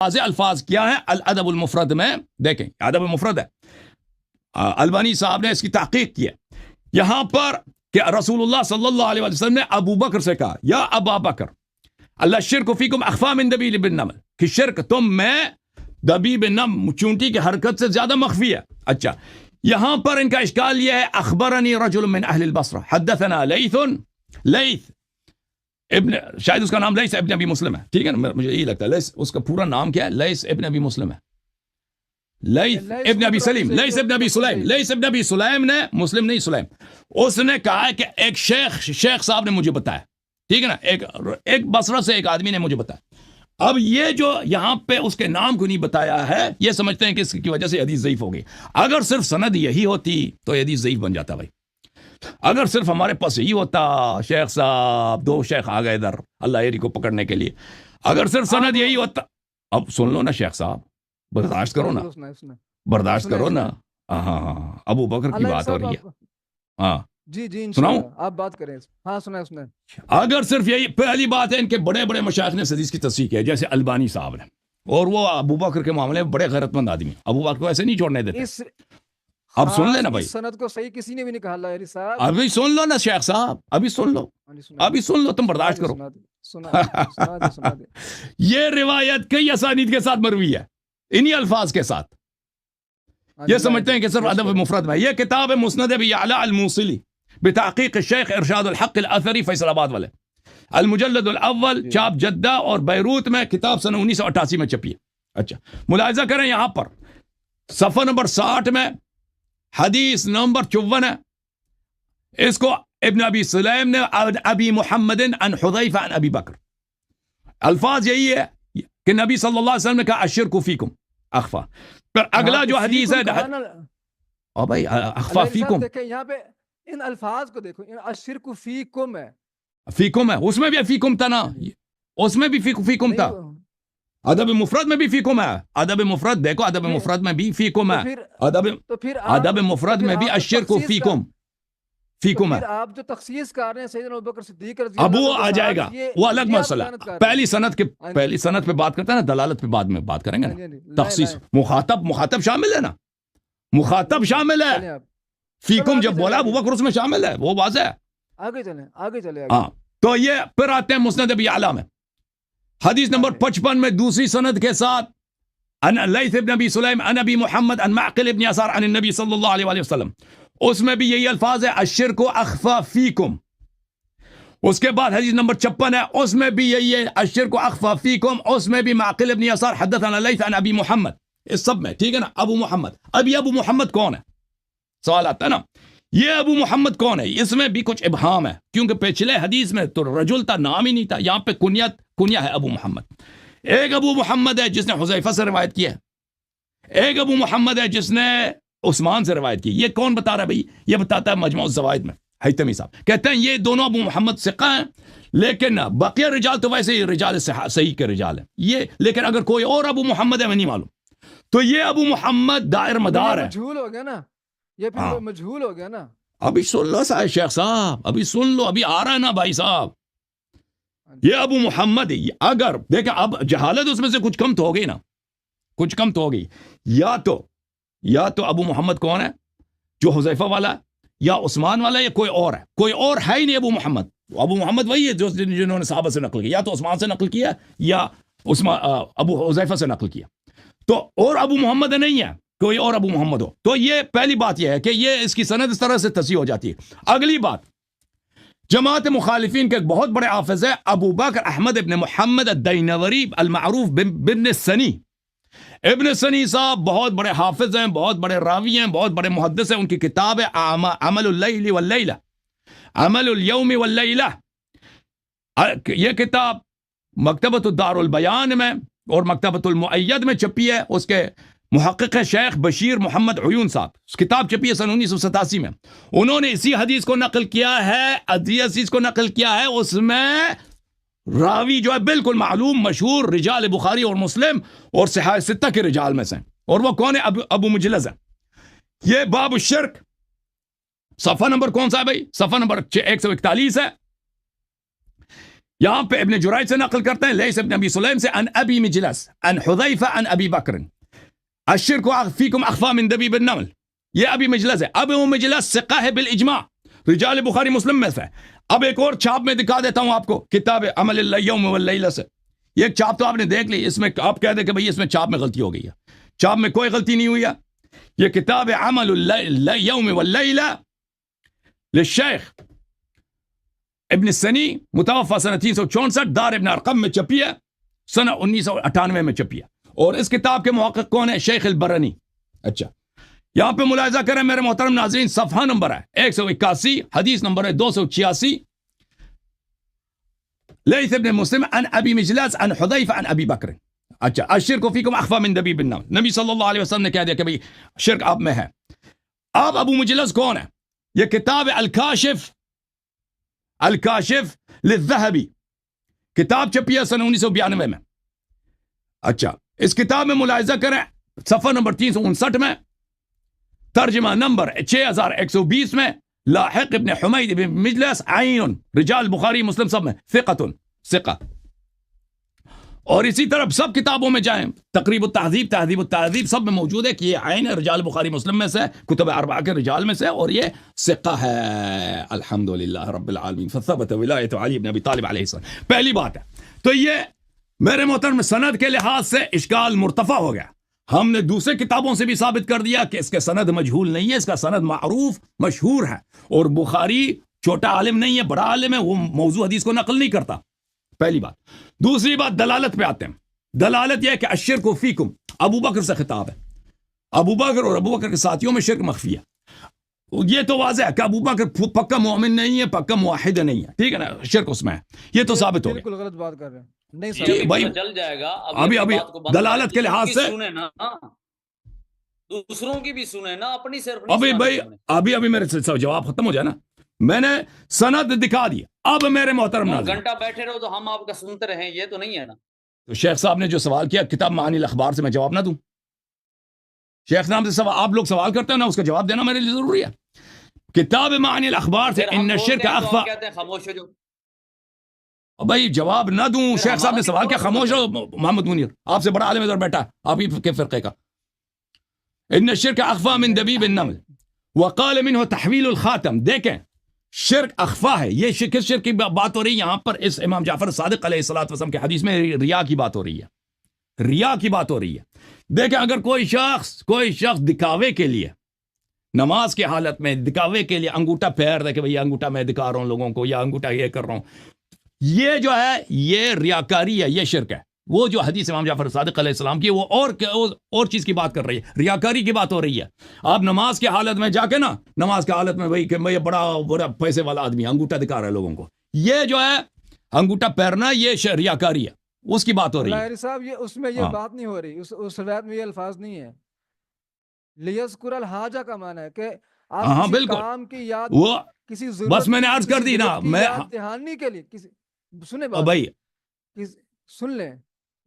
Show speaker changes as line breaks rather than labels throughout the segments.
واضح الفاظ کیا ہیں الادب المفرد میں، دیکھیں ادب المفرد ہے، البانی صاحب نے اس کی تحقیق کی ہے یہاں پر کہ رسول اللہ صلی اللہ علیہ وسلم نے ابو بکر سے کہا یا ابا بکر اللہ شرک فیکم اخفی من دبیب النمل، کہ شرک تم میں دبیب نم چونٹی کی حرکت سے زیادہ مخفی ہے. اچھا یہاں پر ان کا اشکال یہ ہے اخبرنی رجل من اہل البصرہ حدثنا لیث ابن، شاید اس کا نام لیث ابن ابی مسلم ہے، ٹھیک ہے نا، مجھے یہی لگتا ہے لیث اس کا پورا نام کیا ہے، لیث ابن ابی مسلم ہے، لیث ابن ابی سلیم، لیث ابن ابی سلیم، لیث ابن ابی سلیم نے، مسلم نہیں سلیم، اس نے کہا ہے کہ ایک شیخ صاحب نے مجھے بتایا، ٹھیک ہے نا، ایک بصرہ سے ایک آدمی نے مجھے بتایا. اب یہ جو یہاں پہ اس کے نام کو نہیں بتایا ہے، یہ سمجھتے ہیں کہ اس کی وجہ سے حدیث ضعیف ہو گئی. اگر صرف سند یہی ہوتی تو حدیث ضعیف بن جاتا بھائی. اگر صرف ہمارے پاس یہی ہوتا، شیخ صاحب دو شیخ آ گئے ادھر اللہ ایری کو پکڑنے کے لیے، اگر صرف سند یہی ہوتا. اب سن لو نا شیخ صاحب، برداشت کرو نا، برداشت کرو نا. ہاں ابو بکر کی بات ہو رہی ہے. ہاں
جی جی
سناؤں،
آپ بات کریں. ہاں سنیں.
اگر صرف یہی، پہلی بات ہے ان کے بڑے بڑے مشائخ نے حدیث کی تصحیح کی ہے، جیسے البانی صاحب نے، اور وہ ابو بکر کے معاملے میں بڑے غیرت مند آدمی، ابو بکر کو ایسے نہیں چھوڑنے دیتے. اب سن لینا بھائی،
سند کو صحیح کسی نے بھی نہیں کہا اللہ صاحب.
ابھی سن لو نا شیخ صاحب، ابھی سن لو، ابھی سن لو، تم برداشت کرو. یہ روایت کئی اسانید کے ساتھ مروی ہے، انہی الفاظ کے ساتھ. یہ سمجھتے ہیں کہ صرف ادب مفرد میں. یہ کتاب ہے مسند ابی اعلی الموصلی بتحقیق الشیخ ارشاد الحق الاثری فیصل آباد والے، المجلد الاول، چاپ جدہ اور بیروت میں، کتاب سن 1988 میں چھپی ہے. اچھا ملاحظہ کریں یہاں پر صفحہ نمبر 60 میں حدیث نمبر 54 ہے. اس کو ابن ابی سلیم نے ابی محمد عن حذیفہ عن ابی بکر، الفاظ یہی ہے کہ نبی صلی اللہ علیہ وسلم نے کہا الشرک فیکم اخفا. پھر اگلا جو حدیث ہے او بھائی اخفا فیکم،
دیکھیں یہاں پہ ان الفاظ کو دیکھو، الشرک فیکم ہے،
فیکم ہے، اس میں بھی فیکم تھا نا، اس میں بھی فیکم تھا. ادب مفرد میں بھی فیکم ہے، ادب مفرد دیکھو، ادب مفرد میں بھی فیکم ہے، ادب مفرد میں بھی الشرک فیکم ہے.
آپ جو تخصیص کر رہے ہیں سیدنا ابوبکر صدیق رضی
اب
اللہ
وہ آ جائے گا، وہ الگ مسئلہ. پہلی سند پہ بات کرتا ہے نا، دلالت پہ بعد میں بات کریں گے نا. تخصیص مخاطب شامل ہے نا، مخاطب شامل ہے. فیکم جب بولا ابوبکر اس میں شامل ہے، وہ واضح ہے.
آگے چلے.
ہاں تو یہ پھر آتے ہیں مسند ابی اعلی میں، حدیث نمبر 55 میں دوسری سند کے ساتھ، ان لیث ابن ابی سلیم عن ابی محمد عن معقل ابن یسار عن النبی صلی اللہ علیہ وسلم. اس میں بھی یہی الفاظ ہے الشرک اخفی فیکم. اس کے بعد حدیث نمبر 56 ہے، اس میں بھی یہی ہے الشرک اخفی فیکم. اس میں بھی معقل ابن یسار حدثنا لیث عن ابی محمد، اس سب میں ٹھیک ہے نا. ابو محمد، اب یہ ابو محمد کون ہے سوال آتا ہے نا، یہ ابو محمد کون ہے؟ اس میں بھی کچھ ابہام ہے، کیونکہ پچھلے حدیث میں تو رجل تھا، نام ہی نہیں تھا. یہاں پہ کنیہ ہے ابو محمد. ایک ابو محمد ہے جس نے حذیفہ سے روایت کی ہے، ایک ابو محمد ہے جس نے عثمان سے روایت کی. یہ کون بتا رہا ہے بھائی؟ یہ بتاتا ہے مجموع الزوائد میں حیثمی صاحب، کہتے ہیں یہ دونوں ابو محمد ثقہ ہیں، لیکن بقیہ رجال تو ویسے ہی رجال صحیح کے رجال ہیں یہ، لیکن اگر کوئی اور ابو محمد ہے میں نہیں معلوم. تو یہ ابو محمد دائر مدار ہے،
مجھول ہو گیا نا، یہ پھر مجھول ہو گیا نا.
ابھی سن لو شیخ صاحب، ابھی سن لو، ابھی آ رہا ہے نا بھائی صاحب. یہ ابو محمد ہے. اگر دیکھیں اب جہالت اس میں سے کچھ کم تو ہو گئی نا، کچھ کم تو ہو گئی. یا تو ابو محمد کون ہے جو حذیفہ والا ہے، یا عثمان والا ہے، یا کوئی اور ہے. کوئی اور ہے ہی نہیں ابو محمد. ابو محمد وہی ہے جنہوں نے صحابہ سے نقل کیا، یا تو عثمان سے نقل کیا یا ابو حذیفہ سے نقل کیا. تو اور ابو محمد نہیں ہے، کوئی اور ابو محمد ہو. تو یہ پہلی بات یہ ہے کہ یہ اس کی سند اس طرح سے تصحیح ہو جاتی ہے. اگلی بات، جماعت مخالفین کے ایک بہت بڑے حافظ ہے ابو بکر احمد ابن محمد الدینوری المعروف بن سنی. ابن سنی صاحب بہت بڑے حافظ ہیں، بہت بڑے راوی ہیں، بہت بڑے محدث ہیں. ان کی کتاب ہے عمل اللیل واللیلہ، عمل اليوم واللیلہ. یہ کتاب مکتبۃ الدار البیان میں اور مکتبۃ المؤید میں چھپی ہے. اس کے محقق شیخ بشیر محمد عیون صاحب، کتاب چھپی ہے سن 1987 میں. انہوں نے اسی حدیث کو نقل کیا ہے، حدیث کو نقل کیا ہے. اس میں راوی جو ہے بالکل معلوم مشہور رجال بخاری اور مسلم اور صحاح ستہ کے رجال میں سے، اور وہ کون ہے؟ ابو مجلز ہے. یہ باب الشرک صفحہ نمبر کون سا ہے بھائی؟ صفحہ نمبر 141 ہے. یہاں پہ ابن جرائج سے نقل کرتے ہیں لیث ابن ابی سلیم سے عن ابی مجلس عن حذیفہ عن ابی بکر الشرک فیکم اخفی من دبیب النمل. یہ ابی مجلس ہے. ابو مجلس ثقہ ہے بالاجماع, رجال بخاری مسلم میں سے. اب ایک اور چھاپ میں دکھا دیتا ہوں آپ کو, کتاب عمل اليوم واللیلہ سے. یہ چھاپ تو آپ نے دیکھ لی, اس میں آپ کہہ دیں کہ بھئی اس میں چھاپ میں غلطی ہو گئی ہے. چھاپ میں کوئی غلطی نہیں ہوئی ہے. یہ کتاب عمل اليوم واللیلہ للشیخ ابن السنی متوفى سنہ 364 دار ابن ارقم میں چھپی ہے, سنہ 1998 میں چھپی ہے. اور اس کتاب کے محقق کون ہے؟ شیخ البرنی. اچھا یہاں پہ ملاحظہ کریں میرے محترم ناظرین, صفحہ نمبر ہے 181, حدیث نمبر ہے 286. لیث ابن مسلم عن ابی مجلس عن حذیفہ عن ابی بکر. اچھا الشرک فیکم اخفی من دبیب النمل. نبی صلی اللہ علیہ وسلم نے کہہ دیا کہ بھئی شرک آپ میں ہے. اب ابو مجلس کون ہے؟ یہ کتاب الکاشف, الکاشف للذہبی, کتاب چھپی ہے سنہ 1992 میں. اچھا اس کتاب میں ملاحظہ کریں صفحہ نمبر 359 میں, ترجمہ نمبر 6120 میں, لاحق ابن حمید ابن مجلس عین, رجال بخاری مسلم سب میں ثقہ. اور اسی طرح سب کتابوں میں جائیں, تقریب التہذیب, تہذیب التہذیب, سب میں موجود ہے کہ یہ عین ہے, رجال بخاری مسلم میں سے, کتب اربعہ کے رجال میں سے, اور یہ ثقہ ہے. الحمدللہ رب العالمین فثبت ولایت علی بن ابی طالب علیہ السلام. پہلی بات ہے تو یہ میرے محترم سند کے لحاظ سے اشکال مرتفع ہو گیا. ہم نے دوسرے کتابوں سے بھی ثابت کر دیا کہ اس کے سند مجہول نہیں ہے, اس کا سند معروف مشہور ہے, اور بخاری چھوٹا عالم نہیں ہے, بڑا عالم ہے, وہ موضوع حدیث کو نقل نہیں کرتا. پہلی بات. دوسری بات دلالت پہ آتے ہیں. دلالت یہ ہے کہ الشرک فیکم, ابو بکر سے خطاب ہے. ابو بکر اور ابو بکر کے ساتھیوں میں شرک مخفی ہے. یہ تو واضح ہے کہ ابو بکر پکا مومن نہیں ہے, پکا موحد نہیں ہے, ٹھیک ہے نا, شرک اس میں ہے, یہ تو ثابت ہو گیا.
بالکل غلط بات کر رہے ہیں. نہیں
جی بھائی
چل جائے گا.
ابھی دلالت کے لحاظ سے
دوسروں کی بھی سنیں نا, اپنی صرف
ابھی بھائی ابھی میرے جواب ختم ہو جائے نا, میں نے سند دکھا دیا. اب میرے محترم ناظرین
گھنٹہ بیٹھے رہو تو ہم آپ کا سنتے رہیں, یہ تو نہیں ہے نا.
تو شیخ صاحب نے جو سوال کیا کتاب معانی الاخبار سے, میں جواب نہ دوں؟ شیخ صاحب سے سوال آپ لوگ سوال کرتے ہیں نا, اس کا جواب دینا میرے لیے ضروری ہے. کتاب معانی الاخبار سے ان الشرک اخفی,
کہتے ہیں خاموش ہو جو.
بھائی جواب نہ دوں؟ شیخ صاحب نے سوال کیا, خاموش ہو. محمد منیر آپ سے بڑا عالم ادھر بیٹھا, آپ ہی کے فرقے کا. ان الشرک اخفی من دبیب النمل وقال منه تحویل الخاتم. دیکھیں شرک اخفا ہے. یہ کس شرک کی بات ہو رہی ہے یہاں پر؟ اس امام جعفر صادق علیہ الصلوۃ والسلام کے حدیث میں ریا کی بات ہو رہی ہے, ریا کی بات ہو رہی ہے. دیکھیں اگر کوئی شخص دکھاوے کے لیے نماز کی حالت میں دکھاوے کے لیے انگوٹھا پھیر دے کہ بھئی انگوٹھا میں دکھا رہا ہوں لوگوں کو, یا انگوٹھا یہ کر رہا ہوں, یہ جو ہے یہ ریاکاری ہے, یہ شرک ہے. وہ جو حدیث امام جعفر صادق علیہ السلام کی وہ اور چیز کی بات کر رہی ہے, ریاکاری کی بات ہو رہی ہے. آپ نماز کی حالت میں جا کے نا, نماز کی حالت میں بھئی کہ میں بڑا پیسے والا آدمی انگوٹھا دکھا رہا ہے لوگوں کو, یہ جو ہے انگوٹھا پھیرنا یہ ریاکاری ہے, اس کی بات ہو رہی ہے.
صاحب یہ اس میں یہ بات نہیں ہو رہی, اس روایت میں یہ الفاظ نہیں ہے. لیذکر الحاجہ کا معنی ہے کہ آپ کسی کام کی یاد,
وہ
کسی ضرورت,
بس میں نے عرض کر دی نا, میں
دہانی کے لیے سنیں بات
بھائی
سن لیں,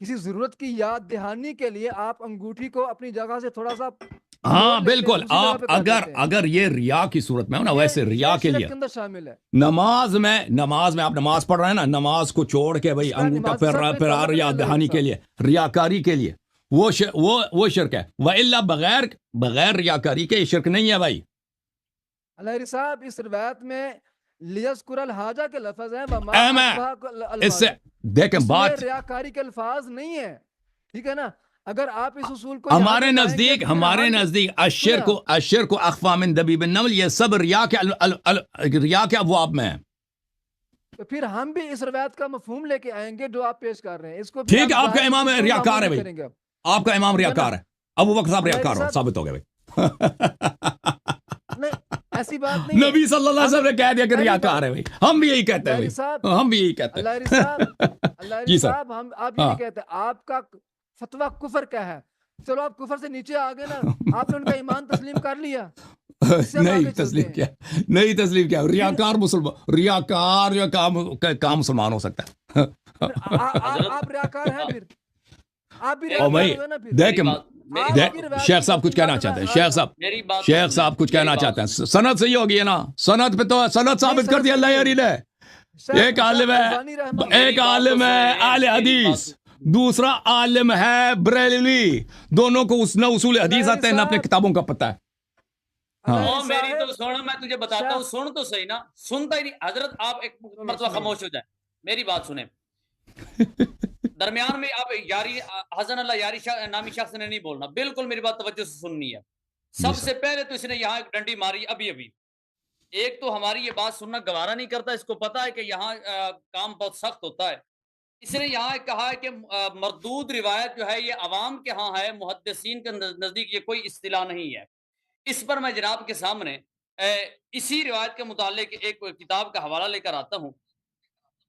کسی ضرورت کی یاد دہانی کے لیے آپ انگوٹھی کو اپنی جگہ سے تھوڑا سا,
ہاں بالکل. آپ اگر یہ ریا کی صورت میں ہو نا, ویسے ریا کے لیے
شامل ہے.
نماز میں آپ نماز پڑھ رہے ہیں نا, نماز کو چھوڑ کے بھئی انگوٹھا پھیر رہا یا دہانی کے لیے, ریاکاری کے لیے, وہ شرک ہے. وَإِلَّا بغیر ریاکاری کے یہ شرک نہیں ہے بھائی.
علیہ صاحب اس روایت میں لیذکر الحاجہ کے لفظ ہیں,
اس سے دیکھیں بات
ریاکاری کے الفاظ نہیں ہے, ٹھیک ہے نا. اگر آپ اس اصول کو
ہمارے نزدیک الشرک اخفی من دبیب النمل, یہ سب ریا کے ابواب میں ہے.
تو پھر ہم بھی اس روایت کا مفہوم لے کے آئیں گے جو آپ پیش کر رہے ہیں. اس کو
ٹھیک ہے, آپ کا امام ریاکار ہے بھائی, آپ کا امام ریاکار ہے, ابو بکر صاحب ریاکار ہو ثابت ہو گئے بھائی.
ایسی بات نہیں,
نبی صلی اللہ علیہ وسلم نے کہہ دیا کہ ریاکار ہے بھائی, ہم بھی یہی کہتے ہیں بھائی, ہم بھی یہی کہتے ہیں.
جی سر, آپ یہ کہتے ہیں آپ کا فتویٰ کفر کا ہے, چلو آپ کفر سے نیچے آ گئے نا, آپ نے ان کا ایمان تسلیم کر لیا.
نہیں تسلیم کیا ریاکار جو کام مسلمان ہو سکتا ہے.
آپ ریاکار ہیں, پھر آپ بھی ریاکار ہوئے نا.
دیکھیں شیخ صاحب کچھ کہنا چاہتے ہیں, شیخ صاحب کچھ کہنا چاہتے ہیں. سند صحیح ہوگی ہے نا, سند پہ تو سند ثابت کر دیا اللہ یاری نے, ایک عالم ہے، ایک عالم ہے اہل حدیث، دوسرا عالم ہے بریلوی، دونوں کو اس نہ اصول حدیث آتے ہیں نہ اپنے کتابوں کا پتہ ہے.
او میری تو سن، میں تجھے بتاتا ہوں، سن تو صحیح نا، سنتا ہی نہیں حضرت. آپ ایک مرتبہ خاموش ہو جائیں، میری بات سنیں. درمیان میں آپ یاری حسن اللہ یاری نامی شخص نے نہیں بولنا، بالکل میری بات توجہ سے سننی ہے. سب سے پہلے تو اس نے یہاں ایک ڈنڈی ماری ابھی ابھی. ایک تو ہماری یہ بات سننا گوارا نہیں کرتا، اس کو پتا ہے کہ یہاں کام بہت سخت ہوتا ہے. اس نے یہاں کہا ہے کہ مردود روایت جو ہے یہ عوام کے ہاں ہے، محدثین کے نزدیک یہ کوئی اصطلاح نہیں ہے. اس پر میں جناب کے سامنے اسی روایت کے متعلق ایک کتاب کا حوالہ لے کر آتا ہوں.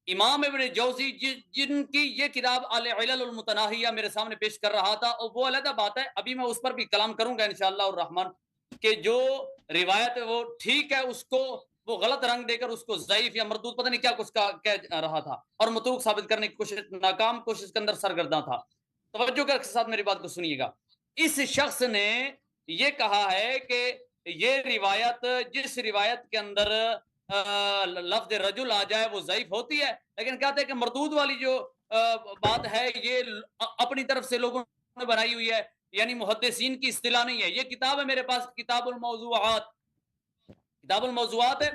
امام ابن جوزی جن کی یہ کتاب العلل المتناہیہ میرے سامنے پیش کر رہا تھا، اور وہ علیحدہ بات ہے، ابھی میں اس پر بھی کلام کروں گا انشاءاللہ الرحمن، کہ جو روایت ہے وہ ٹھیک ہے، اس کو وہ غلط رنگ دے کر اس کو ضعیف یا مردود پتہ نہیں کیا کچھ کہہ رہا تھا، اور متروک ثابت کرنے کی کوشش، ناکام کوشش کے اندر سرگرداں تھا. توجہ کے ساتھ میری بات کو سنیے گا. اس شخص نے یہ کہا ہے کہ یہ روایت، جس روایت کے اندر لفظ رجل آ جائے وہ ضعیف ہوتی ہے، لیکن کہتے ہیں کہ مردود والی جو بات ہے یہ اپنی طرف سے لوگوں نے بنائی ہوئی ہے، یعنی محدثین کی اصطلاح نہیں ہے. یہ کتاب ہے میرے پاس، کتاب الموضوعات، کتاب الموضوعات ہے،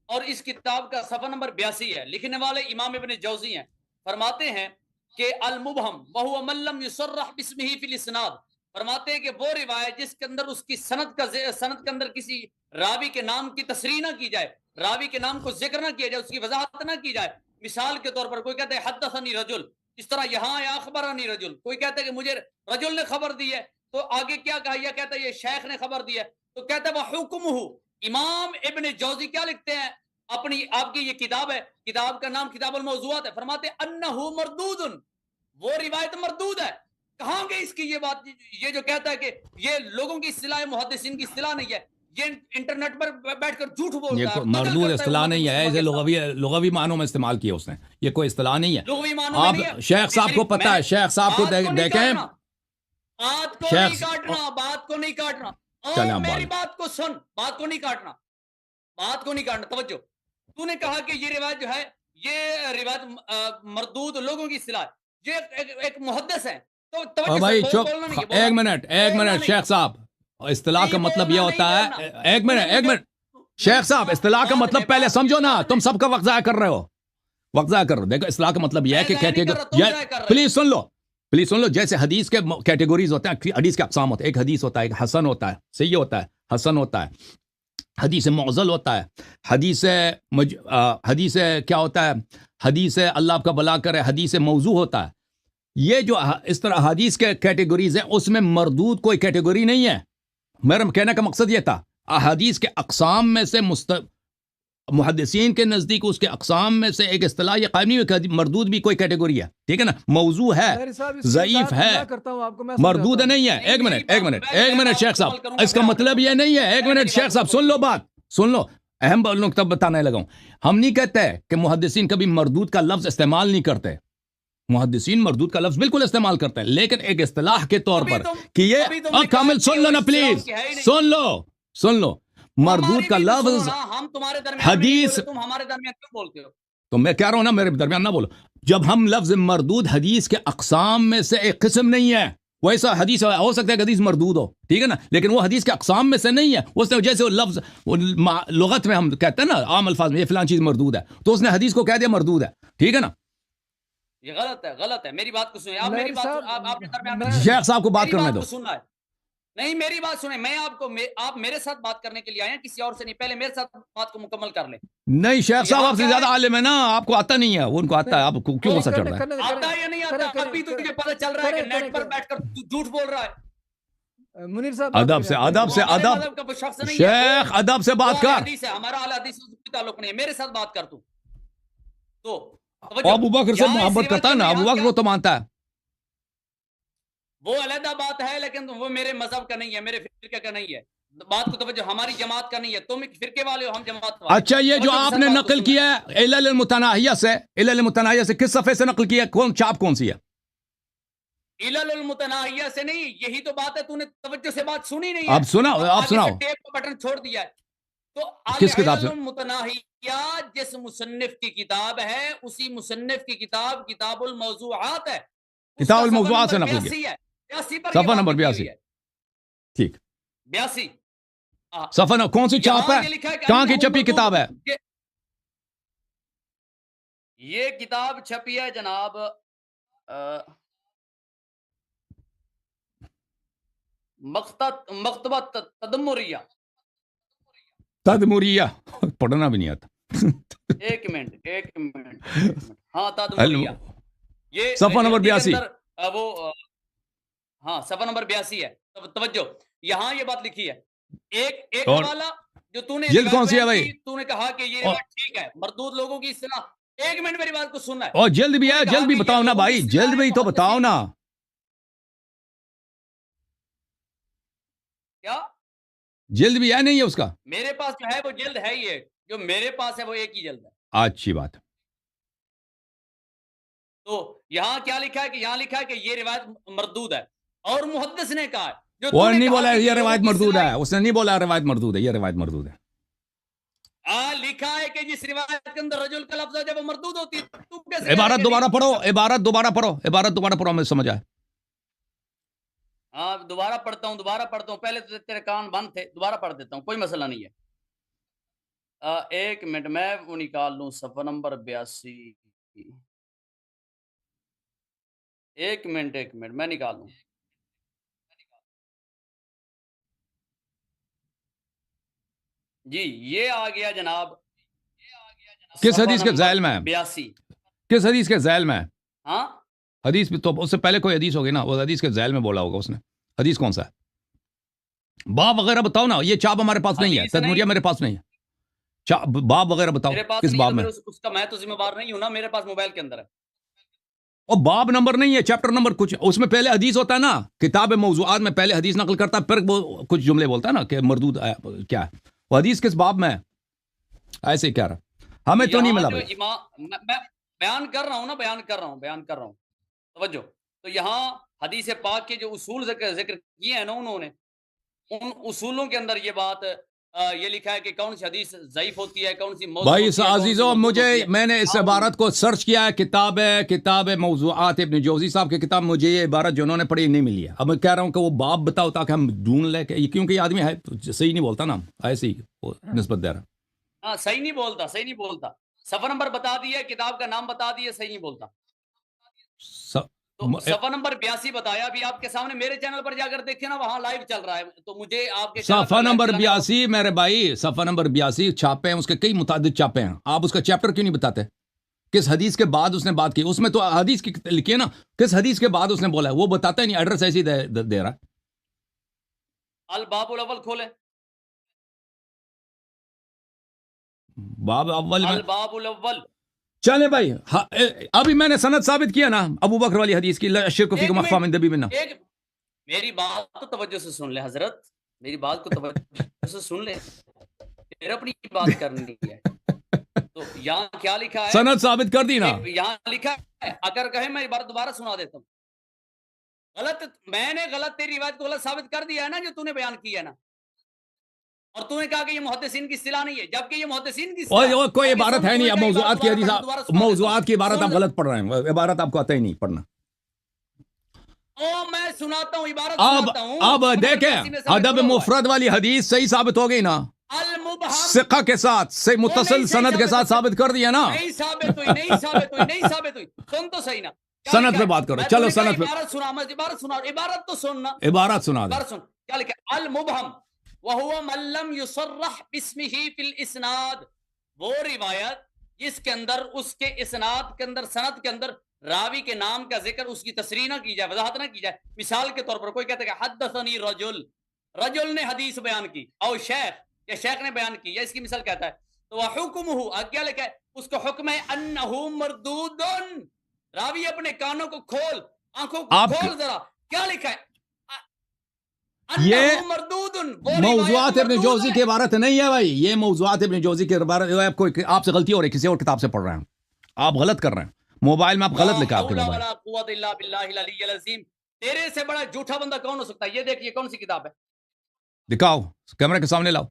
اور اس کتاب کا صفحہ نمبر 82 ہے. لکھنے والے امام ابن جوزی ہیں. فرماتے ہیں کہ المبہم وہو من لم یصرح باسمہ فی الاسناد، فرماتے ہیں کہ وہ روایت جس کے اندر اس کی سند کے اندر کسی راوی کے نام کی تصریح نہ کی جائے، راوی کے نام کو ذکر نہ کیا جائے، اس کی وضاحت نہ کی جائے. مثال کے طور پر کوئی کہتا ہے حدثنی رجل، اس طرح یہاں یا اخبرنی رجل، کوئی کہتا ہے کہ مجھے رجل نے خبر دی ہے، تو آگے کیا کہا، یہ کہتا ہے یہ شیخ نے خبر دی ہے، تو کہتا ہے وحکمہ. امام ابن جوزی کیا لکھتے ہیں اپنی، آپ کی یہ کتاب ہے، کتاب کا نام کتاب الموضوعات ہے، فرماتے انہ مردود، وہ روایت مردود ہے. کہاں گئی اس کی یہ بات، یہ جو کہتا ہے کہ یہ لوگوں کی اصطلاح ہے، محدثین کی اصطلاح نہیں ہے، یہ انٹرنیٹ پر بیٹھ کر جھوٹ بولتا ہے.
مردود اصطلاح نہیں ہے، اسے لغوی معنوں میں استعمال کیا اس نے، یہ کوئی اصطلاح نہیں ہے.
لغوی معنوں میں نہیں ہے.
آپ شیخ صاحب کو پتہ ہے، شیخ صاحب کو دیکھیں،
بات کو نہیں کاٹنا، بات کو نہیں کاٹنا، اور میری بات کو سن، بات کو نہیں کاٹنا، بات کو نہیں کاٹنا. توجہ، تو نے کہا کہ یہ روایت جو ہے یہ روایت مردود لوگوں کی اصطلاح، یہ ایک محدث ہے. تو
بھائی چپ، ایک منٹ شیخ صاحب، اصطلاح کا مطلب یہ ہوتا ہے، ایک منٹ شیخ صاحب، اصطلاح کا مطلب پہلے سمجھو نا، تم سب کا وقت ضائع کر رہے ہو، وقت ضائع کر رہے ہو. دیکھو اصطلاح کا مطلب یہ ہے کہ پلیز سن لو، جیسے حدیث کے کیٹیگوریز ہوتے ہیں، حدیث کے اقسام ہوتے ہیں، ایک حدیث ہوتا ہے، ایک حسن ہوتا ہے، صحیح ہوتا ہے، حسن ہوتا ہے، حدیث معضل ہوتا ہے، حدیث کیا ہوتا ہے، حدیث اللہ آپ کا بلا کرے، حدیث موضوع ہوتا ہے. یہ جو اس طرح حدیث کے کیٹیگوریز ہیں، اس میں مردود کوئی کیٹیگوری نہیں ہے. میرا کہنے کا مقصد یہ تھا، احادیث کے اقسام میں سے محدثین کے نزدیک اس کے اقسام میں سے ایک اصطلاح یہ قائم نہیں ہوئی کہ مردود بھی کوئی کیٹیگوری ہے. ٹھیک ہے نا، موضوع ہے، ضعیف ہے، مردود نہیں ہے. ایک منٹ شیخ صاحب، اس کا مطلب یہ نہیں ہے، ایک منٹ شیخ صاحب سن لو، بات سن لو، اہم نقطہ بتانے لگا ہوں. ہم نہیں کہتے کہ محدثین کبھی مردود کا لفظ استعمال نہیں کرتے، محدثین مردود کا لفظ بالکل استعمال کرتے ہیں، لیکن ایک اصطلاح کے طور پر کہ یہ کامل سن لو نا پلیز، سن لو مردود کا لفظ حدیث،
تم ہمارے درمیان کیوں بولتے ہو؟
تو میں کہہ رہا ہوں نا، میرے درمیان نہ بولو. جب ہم لفظ مردود حدیث کے اقسام میں سے ایک قسم نہیں ہے، ویسا حدیث ہو سکتا ہے کہ حدیث مردود ہو، ٹھیک ہے نا، لیکن وہ حدیث کے اقسام میں سے نہیں ہے. اس نے جیسے وہ لفظ لغت میں ہم کہتے ہیں نا، عام الفاظ میں یہ فلان چیز مردود ہے، تو اس نے حدیث کو کہہ دیا مردود ہے، ٹھیک ہے نا.
یہ غلط ہے. میری بات کو سنیں، آپ میری بات آپ کے درمیان
شیخ صاحب کو بات کرنے دو.
سننا ہے نہیں، میری بات سنیں، میں آپ میرے ساتھ بات کرنے کے لیے آئے ہیں، کسی اور سے نہیں. پہلے میرے ساتھ بات کو مکمل کر لیں.
نہیں شیخ صاحب آپ سے زیادہ عالم ہے نا، آپ کو آتا نہیں ہے، ان کو آتا ہے، آپ کو کیوں غصہ چڑھ رہا ہے؟
آتا ہے یا نہیں آتا؟ ابھی تو تجھے پتہ چل رہا ہے کہ نیٹ پر بیٹھ کر جھوٹ بول رہا ہے.
منیر صاحب
ادب شیخ، ادب سے بات کر.
ہمارا اعلی حدیث سے کوئی تعلق نہیں ہے، میرے ساتھ بات کر. تو
ابو بکر سے محبت کرتا ہے نا، ابو بکر کو تو مانتا ہے،
وہ علیحدہ بات ہے، لیکن وہ میرے مذہب کا نہیں ہے، میرے فرقے کا نہیں ہے. بات کو توجہ، ہماری جماعت کا نہیں ہے. تم ایک فرقے والے ہو، ہم جماعت والے.
اچھا، یہ جو آپ نے نقل کیا ہے علل المتناہیہ سے، کس صفحے سے نقل کیا ہے؟ چاپ کون سی ہے؟
علل المتناہیہ سے نہیں، یہی تو بات ہے، تو نے توجہ سے بات سنی نہیں ہے.
اب سناؤ، آپ سناؤ.
ٹیپ کا بٹن چھوڑ دیا ہے. تو
کس کتاب سے؟
المتناہیہ جس مصنف کی کتاب ہے اسی مصنف کی کتاب کتاب الموضوعات ہے.
کتاب الموضوعات سے نقل
کیا ہے 82 پر
صفحہ نمبر 82. ٹھیک
82
صفحہ کون سی چاپ ہے, کہاں کی چھپی کتاب ہے؟
یہ کتاب چھپی ہے جناب مکتبہ تدمریہ.
تدمریہ پڑھنا بھی نہیں آتا.
ایک منٹ ہاں تدمریہ یہ
صفحہ نمبر 82
وہ ہاں صفحہ نمبر 82 ہے. توجہ یہاں یہ بات لکھی ہے. ایک حوالہ جو تو نے
جلد کون سی ہے بھائی؟
تو نے کہا کہ یہ بات ٹھیک ہے مردود لوگوں کی اصطلاح. ایک منٹ میری بات کو سننا ہے.
اور جلد بھی ہے, جلد بھی بتاؤ نا بھائی, جلد بھی تو بتاؤ نا.
کیا
جلد بھی ہے نہیں ہے اس کا؟
میرے پاس جو ہے وہ جلد ہے ہی ایک, جو میرے پاس ہے وہ ایک ہی جلد ہے.
اچھی بات.
تو یہاں کیا لکھا ہے کہ یہاں لکھا ہے کہ یہ روایت مردود ہے اور محدث نے کہا ہے
وہ نہیں بولا یہ روایت مردود ہے, اس نے نہیں بولا روایت مردود ہے, یہ روایت مردود ہے.
لکھا ہے کہ جس روایت کے اندر رجل کا لفظ ہے جب وہ مردود ہوتی ہے.
عبارت دوبارہ پڑھو, عبارت دوبارہ پڑھو, ہمیں سمجھ آئے.
ہاں دوبارہ پڑھتا ہوں. پہلے تو تیرے کان بند تھے, دوبارہ پڑھ دیتا ہوں, کوئی مسئلہ نہیں ہے. ایک منٹ میں وہ نکال لوں صفحہ نمبر 82. ایک منٹ میں نکال لوں. جی یہ آ گیا جناب
کس حدیث کے ذیل میں ہے؟
82
کس حدیث کے ذیل میں ہے؟
ہاں
حدیث تو اس سے پہلے کوئی حدیث ہوگی نا, وہ حدیث کے ذیل میں بولا ہوگا اس نے. حدیث کون سا ہے؟ باب وغیرہ بتاؤ نا, یہ چاپ ہمارے پاس نہیں ہے, تدمریہ میرے پاس نہیں ہے. باب وغیرہ بتاؤ کس باب میں.
اس کا میں تو ذمہ دار نہیں ہوں نا, میرے پاس موبائل کے اندر ہے.
اور باب نمبر نہیں ہے, چیپٹر نمبر کچھ اس میں پہلے حدیث ہوتا ہے نا, کتاب موضوعات میں پہلے حدیث نقل کرتا ہے, پھر وہ کچھ جملے بولتا ہے نا کہ مردود کیا ہے. وہ حدیث کس باب میں ہے؟ ایسے ہی کہہ رہا, ہمیں تو نہیں ملا بھائی.
میں بیان کر رہا ہوں. توجہ, تو یہاں حدیث پاک کے جو اصول ذکر کیے ہیں نا انہوں نے, ان اصولوں کے اندر یہ بات یہ لکھا ہے کہ کون سی حدیث ضعیف ہوتی ہے, کون سی موضوع
بھائی
ہوتی ہے, کون سی
عزیزو,
مردود
مجھے
ہوتی ہے.
میں نے اس عبارت کو سرچ کیا ہے, کتاب موضوعات ابن جوزی صاحب کی کتاب, مجھے یہ عبارت جو انہوں نے پڑھی نہیں ملی ہے. اب میں کہہ رہا ہوں کہ وہ باب بتاؤ تاکہ ہم ڈھونڈ لیں, کیونکہ یہ آدمی ہے صحیح نہیں بولتا نا, ایسے ہی نسبت دے رہا.
ہاں صحیح نہیں بولتا. صفحہ نمبر بتا دیا, کتاب کا نام بتا دیا, صحیح نہیں بولتا. تو صفحہ نمبر 82 بتایا, ابھی آپ کے سامنے میرے چینل پر جا کر دیکھیں نا, وہاں لائیو چل رہا ہے. تو مجھے آپ کے
صفحہ نمبر 82 میرے بھائی, صفحہ نمبر 82 چھاپے ہیں, اس کے کئی متعدد چھاپے ہیں. آپ اس کا چیپٹر کیوں نہیں بتاتے, کس حدیث کے بعد اس نے بات کی؟ اس میں تو حدیث کی لکھی ہے نا, کس حدیث کے بعد اس نے بولا ہے وہ بتاتا ہی نہیں, ایڈریس ایسے ہی دے رہا.
الباب الاول کھولیں,
باب اول میں
الباب الاول.
چلے بھائی, ابھی میں نے سند ثابت کیا نا ابو بکر والی حدیث کی, شرک فی مخفی من دبیب النار.
میری بات تو توجہ سے سن لیں حضرت, میری بات کو توجہ سے سن لیں, پھر اپنی بات کرنی ہے. تو یہاں کیا لکھا ہے,
سند ثابت کر دی نا.
یہاں لکھا ہے, اگر کہیں میں بار دوبارہ سنا دیتا ہوں. میں نے غلط تیری روایت کو غلط ثابت کر دیا ہے نا, جو تو نے بیان کیا ہے نا, اور تو نے کہا کہ یہ محدثین کی اصطلاح نہیں ہے, جبکہ یہ محدثین کی
اور کوئی عبارت ہے نہیں. اب موضوعات کی حدیث, موضوعات کی عبارت آپ غلط پڑھ رہے ہیں, عبارت آپ کو آتا ہی نہیں پڑھنا.
میں سناتا ہوں عبارت سناتا ہوں.
اب دیکھیں, ادب مفرد والی حدیث صحیح ثابت ہو گئی نا, ثقہ کے ساتھ, سے متصل سند کے ساتھ ثابت کر دیا نا.
نہیں ثابت ہوئی. سن تو صحیح نا,
سند پہ بات کرو, چلو سند پہ.
عبارت تو سننا,
عبارت سنا دے.
کیا لکھا ہے, المبہم وہو من لم یصرح باسمہ فی الاسناد, وہ روایت جس کے اندر اس کے اسناد کے اندر, سند کے اندر راوی کے نام کا ذکر, اس کی تصریح نہ کی جائے, وضاحت نہ کی جائے. مثال کے طور پر کوئی کہتا ہے کہ حدثنی رجل نے حدیث بیان کی, او شیخ, یا شیخ نے بیان کی, یا اس کی مثال کہتا ہے, تو حکمہ, کیا لکھا ہے, اس کا حکم ہے انہ مردود. راوی اپنے کانوں کو کھول, آنکھوں کو کھول ذرا, کیا لکھا ہے,
یہ موضوعات ابن جوزی کی عبارت نہیں ہے بھائی, یہ موضوعات ابن جوزی کی عبارت, آپ سے غلطی ہو رہی ہے, کسی اور کتاب سے پڑھ رہے ہیں آپ, غلط کر رہے ہیں, موبائل میں آپ غلط لکھا آپ کے موبائل.
تیرے سے بڑا جھوٹا بندہ کون ہو سکتا ہے؟ یہ دیکھیے کون سی کتاب ہے,
دکھاؤ, کیمرے کے سامنے لاؤ.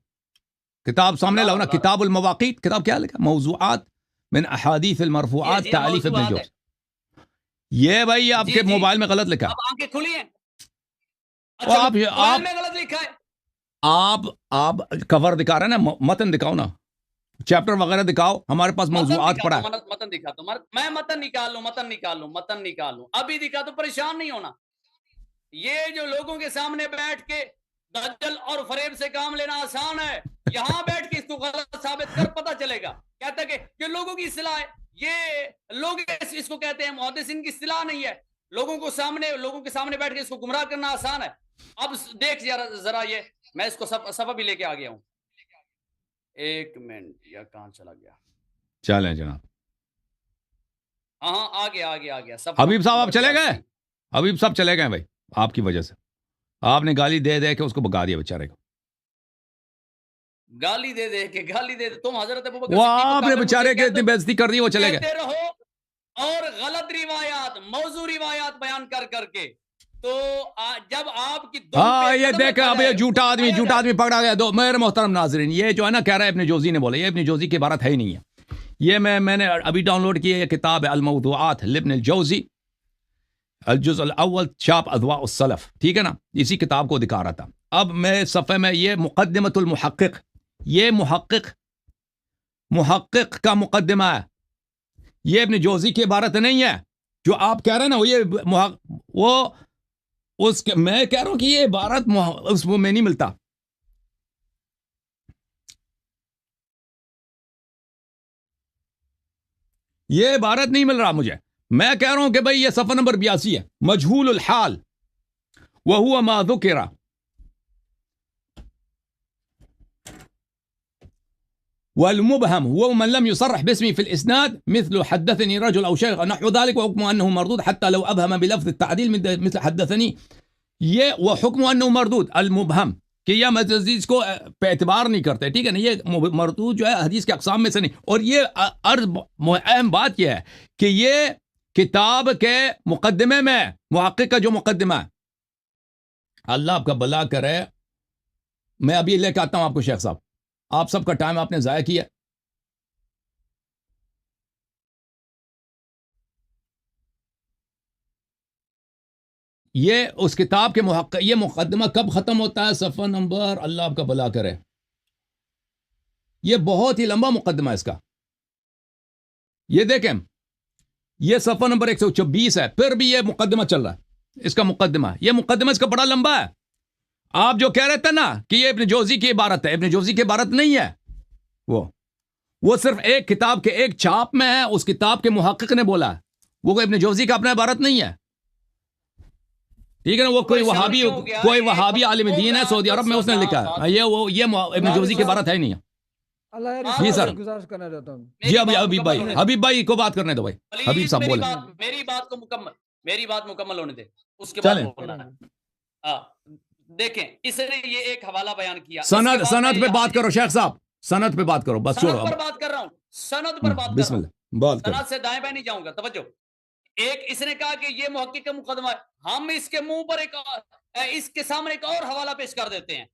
کتاب سامنے لاؤ نا, کتاب المواقیت, کتاب کیا لکھا, موضوعات من احادیث المرفوعات تالیف ابن جوزی. یہ بھائی آپ کے موبائل میں غلط لکھا,
اب آنکھیں کھلی ہیں,
آپ
موبائل میں غلط لکھا ہے.
آپ کور دکھا رہے ہیں نا, متن دکھاؤ نا, چیپٹر وغیرہ دکھاؤ, ہمارے پاس موضوعات پڑا ہے.
متن دکھاتا ہوں, میں متن نکال لوں, ابھی دکھا تو پریشان نہیں ہونا. یہ جو لوگوں کے سامنے بیٹھ کے دجل اور فریب سے کام لینا آسان ہے, یہاں بیٹھ کے اس کو غلط ثابت کر پتہ چلے گا. کہتا ہے کہ لوگوں کی اصطلاح ہے, یہ لوگ اس کو کہتے ہیں محدثین کی اصطلاح نہیں ہے. لوگوں کے سامنے بیٹھ کے اس کو گمراہ کرنا آسان ہے. اب دیکھ ذرا یہ, میں اس کو سبب بھی لے کے آ گیا ہوں. ایک منٹ, یا کہاں چلا گیا,
چلیں جناب,
ہاں آ گیا.
حبیب صاحب آپ چلے گئے, حبیب صاحب چلے گئے بھائی, آپ کی وجہ سے. آپ نے گالی دے دے کے اس کو بگا دیا بیچارے کو,
گالی دے تم حضرت ابوبکر
وہ آپ نے بیچارے کے اتنی بےزتی کر دی, وہ چلے گئے.
کہتے رہو اور غلط روایات, موضوع روایات بیان کر کے, تو جب آپ کی
ہاں یہ دیکھ, اب یہ جھوٹا آدمی پکڑا گیا. دو میرے محترم ناظرین, یہ جو ہے نا کہہ رہا ہے ابن جوزی نے بولا, یہ ابن جوزی کی عبارت ہے ہی نہیں ہے. یہ میں نے ابھی ڈاؤن لوڈ کی ہے, یہ کتاب ہے الموضوعات لابن الجوزی, الجزء الاول, چھاپ اضواء السلف, ٹھیک ہے نا. اسی کتاب کو دکھا رہا تھا. اب میں صفحے میں, یہ مقدمۃ المحقق, یہ محقق کا مقدمہ ہے, یہ ابن جوزی کی عبارت نہیں ہے. جو آپ کہہ رہے ہیں نا, وہ اس کے, میں کہہ رہا ہوں کہ یہ عبارت اس میں نہیں ملتا. یہ عبارت نہیں مل رہا مجھے. میں کہہ رہا ہوں کہ بھئی یہ صفحہ نمبر 82 ہے, مجہول الحال وہو ما ذکر, والمبهم هو من لم يصرح باسمه في الإسناد مثل حدثني رجل أو شيخ نحو ذلك, وحكم أنه مردود حتى لو أبهم بلفظ التعديل مثل حدثني, یہ وحكم أنه مردود. المبهم کہ یہ حدیث کو پہ اعتبار نہیں کرتے, ٹھیک ہے نا, یہ مردود جو ہے حدیث کے اقسام میں سے نہیں. اور یہ اہم بات یہ ہے کہ یہ کتاب کے مقدمے میں, محقق کا جو مقدمہ ہے, اللہ آپ کا بھلا کرے, میں ابھی لے کے آتا ہوں آپ کو. شیخ صاحب, آپ سب کا ٹائم آپ نے ضائع کیا. یہ اس کتاب کے یہ مقدمہ کب ختم ہوتا ہے, صفحہ نمبر, اللہ آپ کا بھلا کرے, یہ بہت ہی لمبا مقدمہ ہے اس کا. یہ دیکھیں, یہ صفحہ نمبر 126 ہے, پھر بھی یہ مقدمہ چل رہا ہے. اس کا مقدمہ, یہ مقدمہ اس کا بڑا لمبا ہے. آپ جو کہہ رہے تھے نا کہ یہ ابن جوزی کی عبارت ہے, ابن جوزی کی عبارت نہیں ہے. وہ صرف ایک کتاب کے ایک چھاپ میں ہے, اس کتاب کے محقق نے بولا ہے, وہ ابن جوزی کا اپنا عبارت نہیں ہے, ٹھیک ہے نا. وہ کوئی وہابی عالم دین ہے سعودی عرب میں, اس نے لکھا ہے, یہ ابن جوزی کی عبارت ہے نہیں ہے. جی سر,
گزارش کرنا چاہتا ہوں.
جی حبیب بھائی کو بات کرنے دو بھائی. حبیب صاحب بولیں.
میری بات مکمل ہونے دے, اس کے بعد بولنا ہے. دیکھیں, اس نے یہ ایک حوالہ بیان کیا.
سند پہ بات کرو شیخ صاحب, سند پہ بات کرو, بس چھوڑو.
سند پر بات کر رہا ہوں, سند پر بات
بسم اللہ, بات کرو.
سند سے دائیں بائیں نہیں جاؤں گا, توجہ. ایک اس نے کہا کہ یہ محقق کا مقدمہ ہے, ہم اس کے منہ پر اس کے سامنے ایک اور حوالہ پیش کر دیتے ہیں.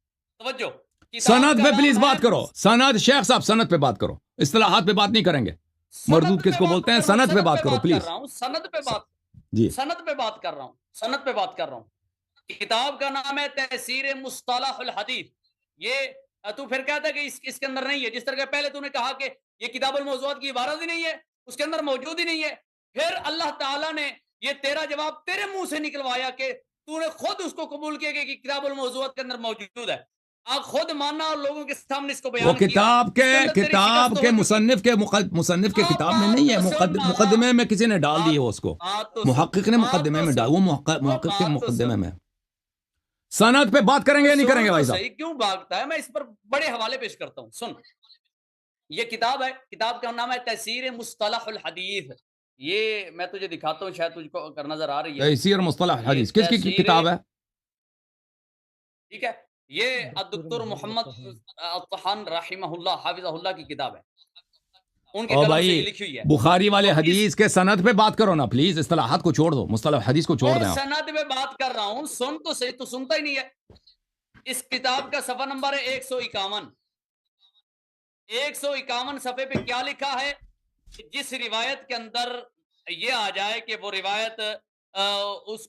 توجہ,
سند پہ پلیز بات کرو. سند, شیخ صاحب سند پہ بات کرو, اصطلاحات پہ بات نہیں کریں گے. مردود کس کو بولتے ہیں, سند پہ بات کرو پلیز.
سند پہ بات,
جی
سند پہ بات کر رہا ہوں, سند پہ بات کر رہا ہوں. کتاب کا نام ہے تحسیر مصطلح الحدیث. یہ تو پھر کہتا ہے کہ اس کے اندر نہیں ہے, جس طرح کہ پہلے تو نے کہا کہ یہ کتاب الموضوعات کی عبارت ہی نہیں ہے, اس کے اندر موجود ہی نہیں ہے. پھر اللہ تعالیٰ نے یہ تیرا جواب تیرے منہ سے نکلوایا کہ تو نے خود اس کو قبول کیا کہ کتاب الموضوعات کے اندر موجود ہے. آپ خود ماننا اور لوگوں کے سامنے اس کو بیان کیا.
وہ کتاب کے مصنف کے کتاب میں نہیں ہے, مقدمے میں کسی نے ڈال دی ہے اس کو, محقق نے مقدمے میں ڈال, وہ محقق کے مقدمے میں. سند پہ بات کریں گے یا نہیں کریں گے بھائی صاحب؟
کیوں بھاگتا ہے, میں اس پر بڑے حوالے پیش کرتا ہوں. سن, یہ کتاب ہے, کتاب کا نام ہے تحسیر مصطلح الحدیث. یہ میں تجھے دکھاتا ہوں, شاید تجھ کو نظر آ رہی ہے.
تحسیر مصطلح الحدیث کس کی کتاب ہے؟
ٹھیک ہے, یہ الدکتور محمد الطحان رحمہ اللہ حافظہ اللہ کی کتاب ہے, ان کے قلم سے لکھی ہوئی ہے.
بخاری والے حدیث کے سند پہ بات کرو نا پلیز, اصطلاحات کو چھوڑ دو, مصطلح حدیث کو چھوڑ دیں.
سند پہ بات کر رہا ہوں, سن تو صحیح, تو سنتا ہی نہیں ہے. اس کتاب کا صفحہ نمبر ہے 151. 151 صفحے پہ کیا لکھا ہے کہ جس روایت کے اندر یہ آ جائے کہ وہ روایت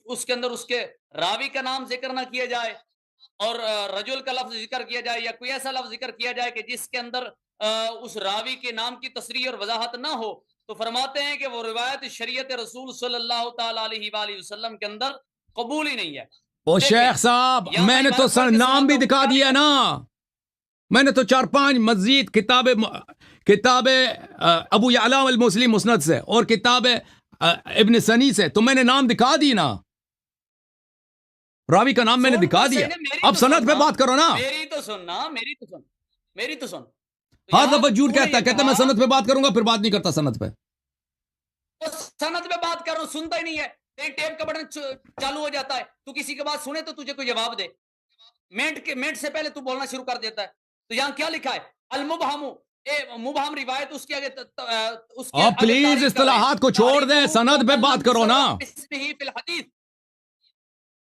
اس کے اندر اس کے راوی کا نام ذکر نہ کیا جائے اور رجل کا لفظ ذکر کیا جائے یا کوئی ایسا لفظ ذکر کیا جائے کہ جس کے اندر اس راوی کے نام کی تصریح اور وضاحت نہ ہو، تو فرماتے ہیں کہ وہ روایت شریعت رسول صلی اللہ تعالی علیہ وآلہ وسلم کے اندر قبول ہی نہیں ہے۔
او
دیکھیں،
شیخ صاحب
یہاں
میں نے
میں
تو
عبارت پڑھ کے
نام بھی
سناتا ہوں،
دکھا
کیا
دیا نا، میں نے تو 4-5 مزید کتاب ابو یعلا المسلی مسند سے اور کتاب ابن سنی سے تو میں نے نام دکھا دی نا، راوی کا نام میں نے
سن
دکھا
تو
دیا،
صحیح نا، میری
اب
تو
سند پہ
سننا،
بات کرو نا۔
میری تو سننا، میری تو سن۔
ہر
یہاں
دفعہ جھوٹ
تو نے
کہتا ہے،
یہ
کہتا ہے میں
کہا،
سند پہ بات کروں گا، پھر بات نہیں کرتا سند پہ۔
تو سند پہ بات کر رہا ہوں، سنتا ہی نہیں ہے، تیری ٹیپ کا بٹن چالو ہو جاتا ہے، تو کسی کے بات سنے تو تجھے کوئی جواب دے، منٹ سے پہلے تو بولنا شروع کر دیتا ہے۔ تو یہاں کیا لکھا ہے؟ المبہم، مبہم روایت اس کے آگے اس کے
آپ
اگر
پلیز
تاریخ کر رہے ہیں،
اصطلاحات کو چھوڑ دیں، سند پہ بات کرو نا۔
اسمہ فی الحدیث،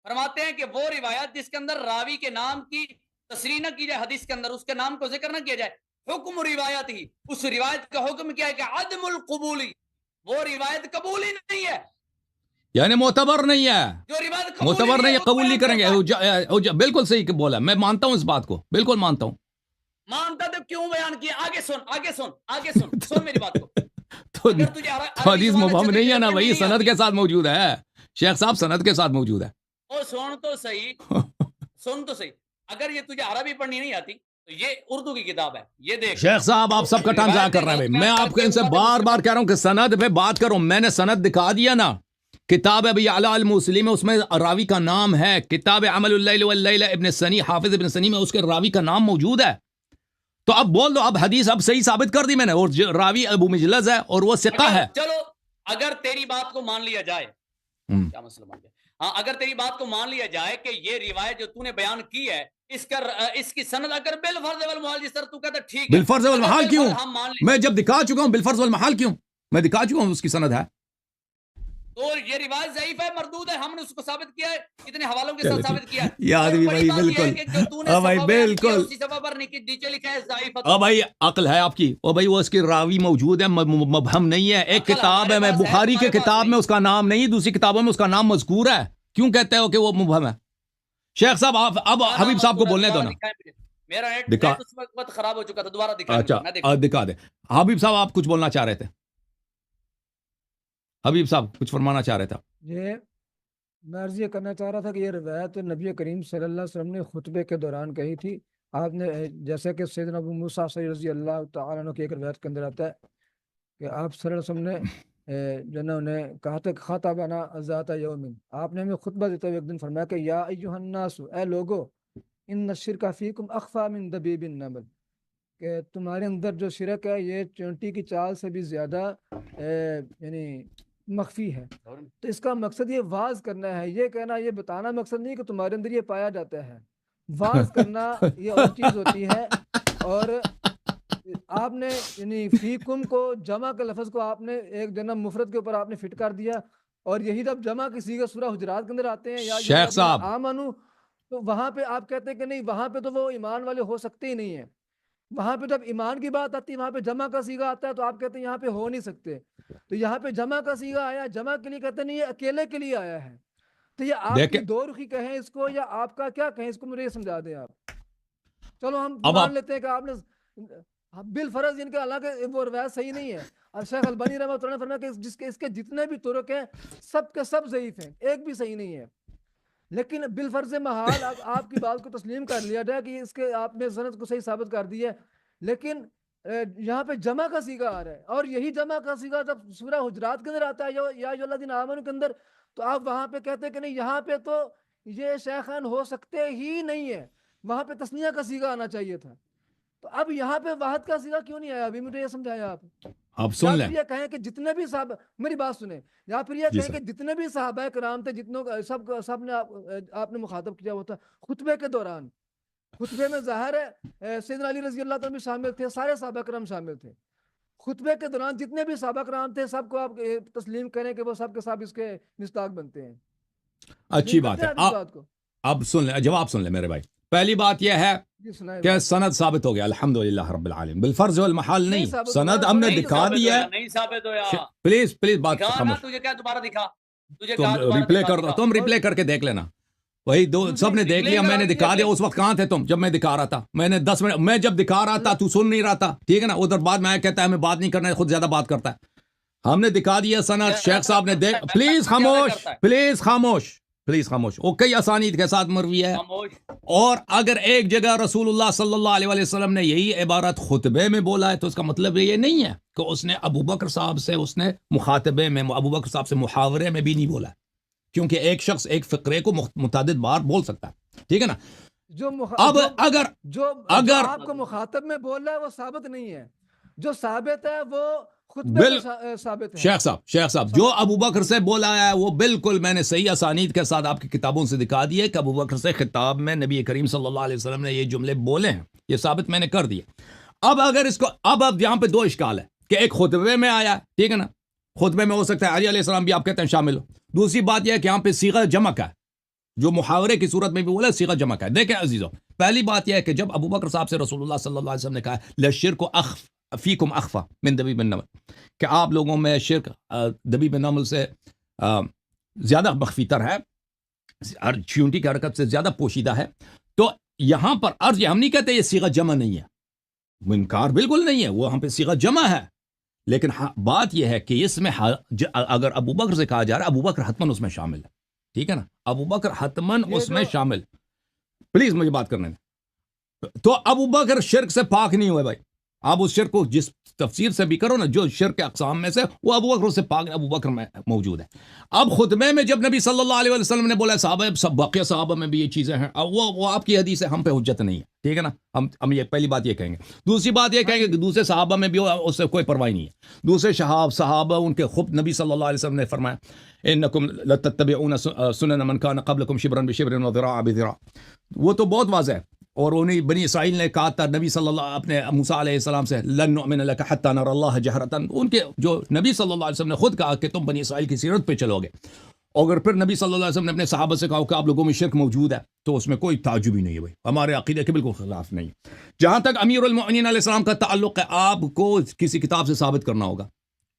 فرماتے ہیں کہ وہ روایت جس کے اندر راوی کے نام کی تصریح نہ کی جائے، حدیث کے اندر اس کے نام کو ذکر نہ کیا جائے، حکم روایت ہی، اس روایت کا حکم کیا ہے کہ عدم القبولی، وہ روایت قبول ہی نہیں ہے،
یعنی معتبر نہیں ہے،
جو روایت قبول ہی
معتبر نہیں ہے،
وہ
قبول نہیں
بیان
کریں
کرتا ہے۔
گے۔ بالکل صحیح بولا، میں مانتا ہوں اس بات کو، بالکل مانتا ہوں۔
مانتا تو کیوں بیان کیا؟ آگے سن میری بات کو۔
تو
اگر تجھے
تو
عربی
حدیث
زبان
مبہم
اچھے
نہیں
طریقے
ہے
سے
نا،
پڑھنی
وہی
نہیں
سند
آتی،
کے ساتھ موجود ہے، شیخ صاحب سند کے ساتھ موجود ہے۔
اور سن تو صحیح، اگر یہ تجھے عربی پڑھنی نہیں آتی تو یہ اردو کی کتاب ہے، یہ دیکھ
شیخ صاحب آپ سب کا ٹائم ضائع کر رہے ہیں بھائی، میں آپ کو ان سے بار بار کہہ رہا ہوں کہ سند پہ بات کرو، میں نے سند دکھا دیا نا، کتاب ابی یعلا الموصلی میں اس میں راوی کا نام ہے، کتاب عمل اللیل واللیلہ ابن سنی، حافظ ابن سنی میں اس کے راوی کا نام موجود ہے، تو اب بول دو، اب حدیث اب صحیح ثابت کر دی میں نے، اور راوی ابو مجلز ہے اور وہ ثقہ ہے۔
چلو اگر تیری بات کو مان لیا جائے، کیا مسئلہ مان لیا؟ ہاں، اگر تیری بات کو مان لیا جائے کہ یہ روایت جو تو نے بیان کی ہے اس کی سند اگر بالفرض والمحال، جس طرح تو کہتا ٹھیک ہے،
بالفرض والمحال کیوں؟
ہم مان لیں،
میں جب دکھا چکا ہوں بالفرض والمحال کیوں؟ میں دکھا چکا ہوں اس کی سند ہے۔
تو یہ روایت ضعیف ہے، مردود ہے، ہم نے اس کو ثابت کیا ہے، کتنے حوالوں کے ساتھ ثابت کیا ہے۔
یہ آدمی
اور
بھائی
بڑی بات یہ ہے
بالکل،
کہ جو تو نے
ہاں بھائی
صفحہ بیان کیا
بالکل،
اسی صفحہ پر نیچے لکھا ہے ضعیف۔
او بھائی عقل ہے آپ کی، او بھائی وہ اس کی راوی موجود ہے، مبہم نہیں ہے، ایک
عقل
کتاب ہے،
ہمارے
میں
پاس ہے،
بخاری کے
تمہارے پاس
کتاب
نہیں۔
میں اس کا نام نہیں، دوسری کتابوں میں اس کا نام مذکور ہے، کیوں کہتے ہو کہ وہ مبہم ہے؟ شیخ صاحب آپ اب حبیب صاحب کو بولنے دو نا،
میرا
دکھا،
نیٹ اس وقت خراب ہو چکا تھا، دوبارہ دکھا
اچھا
میں دیکھوں۔
دکھا دے۔ حبیب صاحب آپ کچھ بولنا چاہ رہے تھے، حبیب صاحب کچھ فرمانا چاہ رہے تھے۔
یہ میں عرض یہ کرنا چاہ رہا تھا کہ یہ روایت نبی کریم صلی اللہ علیہ وسلم نے خطبے کے دوران کہی تھی۔ آپ نے جیسے کہ سیدنا ابو موسیٰ رضی اللہ تعالیٰ عنہ کی ایک روایت کے اندر آتا ہے کہ آپ صلی اللہ علیہ وسلم نے جو نا انہیں کہا تھا کہ خطبنا ذات یوم، آپ نے ہمیں خطبہ دیتے ہوئے ایک دن فرمایا کہ یا ایھا الناس، اے لوگو، ان الشرک فیکم اخفی من دبیب النمل، کہ تمہارے اندر جو شرک ہے یہ چونٹی کی چال سے بھی زیادہ یعنی مخفی ہے۔ تو اس کا مقصد یہ واز کرنا ہے، یہ کہنا، یہ بتانا مقصد نہیں کہ تمہارے اندر یہ پایا جاتا ہے، واز کرنا یہ اور چیز ہوتی ہے۔ اور آپ نے یعنی فیکم کو جمع کے لفظ کو آپ نے ایک جنم مفرد کے اوپر آپ نے فٹ کر دیا، اور یہی جب جمع کسی کا سورہ حجرات کے اندر آتے ہیں یا
شیخ صاحب
آمنو، تو وہاں پہ آپ کہتے ہیں کہ نہیں، وہاں پہ تو وہ ایمان والے ہو سکتے ہی نہیں ہیں، وہاں پہ جب ایمان کی بات آتی ہے وہاں پہ جمع کا صیغہ آتا ہے تو آپ کہتے ہیں یہاں پہ ہو نہیں سکتے، تو یہاں پہ جمع کا صیغہ آیا، جمع کے لیے کہتے نہیں، یہ اکیلے کے لیے آیا ہے، تو یہ آپ
دیکھیں
کی دو رخی کہیں اس کو یا آپ کا کیا کہیں اس کو مجھے یہ سمجھا دیں آپ۔ چلو ہم
اب
مان لیتے ہیں کہ آپ نے بالفرض ان کا، حالانکہ وہ روایت صحیح نہیں ہے، اور شیخ البانی رحمۃ اللہ نے فرمایا کہ اس کے جتنے بھی طرق ہیں سب کے سب ضعیف ہیں، ایک بھی صحیح نہیں ہے، لیکن بالفرض محال آپ کی بات کو تسلیم کر لیا جائے کہ اس کے آپ نے سند کو صحیح ثابت کر دی ہے، لیکن یہاں پہ جمع کا صیغہ آ رہا ہے، اور یہی جمع کا صیغہ جب سورہ حجرات کے اندر آتا ہے یا ایھا الذین آمنوا کے اندر، تو آپ وہاں پہ کہتے ہیں کہ نہیں، یہاں پہ تو یہ شیخین ہو سکتے ہی نہیں ہے، وہاں پہ تثنیہ کا صیغہ آنا چاہیے تھا، تو اب یہاں پہ واحد کا صیغہ کیوں نہیں آیا؟ ابھی مجھے یہ سمجھایا آپ۔
آپ سن
یا
لیں،
پھر یہ کہیں کہ جتنے بھی صحابہ، میری بات سنیں، یا پھر یہ
جی
کہیں
سر،
کہ جتنے بھی صحابہ کرام تھے، جتنوں سب نے آپ نے مخاطب کیا ہوتا خطبے کے دوران، خطبے میں ظاہر ہے سیدنا علی رضی اللہ تعالیٰ بھی شامل تھے، سارے صحابہ کرام شامل تھے، خطبے کے دوران جتنے بھی صحابہ کرام تھے سب کو آپ تسلیم کریں کہ وہ سب کے سب اس کے مصداق بنتے ہیں،
اچھی
تسلیم
بات
کرتے
ہے۔
ہیں آپ اس بات کو؟
اب سن لیں، جواب سن لیں میرے بھائی، پہلی بات یہ ہے
جی سنائے
کہ سند ثابت ہو گیا الحمدللہ رب العالمین، بالفرض والمحال
نہیں
نہیں،
ثابت
سند
ہوا،
ہم نے
نہیں
دکھا
ثابت
دیا
ہویا،
ہے۔
نہیں ثابت ہویا،
پلیز پلیز بات
دکھا نا،
خاموش،
تجھے کیا دوبارہ دکھا، تجھے
تم
کہا دوبارہ
ریپلے
دکھا،
کر دو،
دکھا۔
تم ریپلے کر کے دیکھ لینا، وہی دو سب نے دیکھ لیا، میں نے دکھا دیا، اس وقت کہاں تھے تم جب میں دکھا رہا تھا؟ میں نے 10 منٹ، میں جب دکھا رہا تھا تو سن نہیں رہا تھا، ٹھیک ہے نا، ادھر بعد میں کہتا ہے ہمیں بات نہیں کرنا ہے، خود زیادہ بات کرتا ہے۔ ہم نے دکھا دیا سند، شیخ صاحب نے دیکھ، پلیز خاموش، پلیز خاموش، پلیز خاموش، وہ کئی اسانید کے ساتھ مروی ہے،
خاموش۔
اور اگر ایک جگہ رسول اللہ صلی اللہ علیہ وسلم نے یہی عبارت خطبے میں بولا ہے تو اس کا مطلب یہ نہیں ہے کہ اس نے ابو بکر صاحب سے، اس نے مخاطبے میں ابو بکر صاحب سے محاورے میں بھی نہیں بولا ہے، کیونکہ ایک شخص ایک فقرے کو متعدد بار بول سکتا ہے، ٹھیک ہے نا۔
جو
اب اگر
جو
اگر
آپ کو مخاطب میں بول رہا ہے وہ ثابت نہیں ہے، جو ثابت ہے وہ خطبے
بل
میں ثابت ہے۔
شیخ صاحب جو ابو بکر سے بولا ہے وہ بالکل میں نے صحیح اسانید کے ساتھ آپ کی کتابوں سے دکھا دیے کہ ابو بکر سے خطاب میں نبی کریم صلی اللہ علیہ وسلم نے یہ جملے بولے ہیں، یہ ثابت میں نے کر دیا۔ اب اگر اس کو اب یہاں پہ دو اشکال ہے کہ ایک خطبے میں آیا ہے، ٹھیک ہے نا، خطبے میں ہو سکتا ہے علی علیہ السلام بھی آپ کہتے ہیں شامل ہو، دوسری بات یہ ہے کہ یہاں پہ صیغہ جمع کا ہے، جو محاورے کی صورت میں بھی بولا صیغہ جمع کا ہے۔ دیکھیں عزیزو، پہلی بات یہ ہے کہ جب ابو بکر صاحب سے رسول اللہ صلی اللہ علیہ وسلم نے کہا لشرک فیکم اخفا من دبیب النمل، کہ آپ لوگوں میں شرک دبیب النمل سے زیادہ مخفی تر ہے، ہر چیونٹی کی حرکت سے زیادہ پوشیدہ ہے، تو یہاں پر عرض ہم نہیں کہتے یہ صیغہ جمع نہیں ہے، انکار بالکل نہیں ہے، وہ ہم پہ صیغہ جمع ہے، لیکن بات یہ ہے کہ اس میں اگر ابو بکر سے کہا جا رہا ہے، ابو بکر حتمن اس میں شامل ہے، ٹھیک ہے نا، ابو بکر حتمن اس میں شامل، پلیز مجھے بات کرنے دیں۔ تو ابو بکر شرک سے پاک نہیں ہوئے بھائی، آپ اس شرک کو جس تفسیر سے بھی کرو نا، جو شرک کے اقسام میں سے وہ ابو بکر سے پاک، ابو بکر میں موجود ہے۔ اب خطبے میں جب نبی صلی اللہ علیہ وسلم نے بولا صحابہ سب باقی صحابہ میں بھی یہ چیزیں ہیں، اب وہ آپ کی حدیث ہے، ہم پہ حجت نہیں ہے، ٹھیک ہے نا، ہم یہ پہلی بات یہ کہیں گے، دوسری بات یہ کہیں گے کہ دوسرے صحابہ میں بھی اس سے کوئی پرواہ نہیں ہے، دوسرے صحابہ ان کے خود نبی صلی اللہ علیہ وسلم نے فرمایا انکم لتتبعون سنن من کان قبلکم شبرا بشبر وذراعا بذراع، وہ تو بہت واضح ہے، اور انہیں بنی اسرائیل نے کہا تھا نبی صلی اللہ اپنے موسیٰ علیہ السلام سے لن نؤمن لک حتی نری اللہ جہرۃ، ان کے جو نبی صلی اللہ علیہ وسلم نے خود کہا کہ تم بنی اسرائیل کی سیرت پہ چلو گے، اگر پھر نبی صلی اللہ علیہ وسلم نے اپنے صحابہ سے کہا کہ آپ لوگوں میں شرک موجود ہے تو اس میں کوئی تعجب ہی نہیں ہے بھائی، ہمارے عقیدے کے بالکل خلاف نہیں۔ جہاں تک امیر المؤمنین علیہ السلام کا تعلق ہے، آپ کو کسی کتاب سے ثابت کرنا ہوگا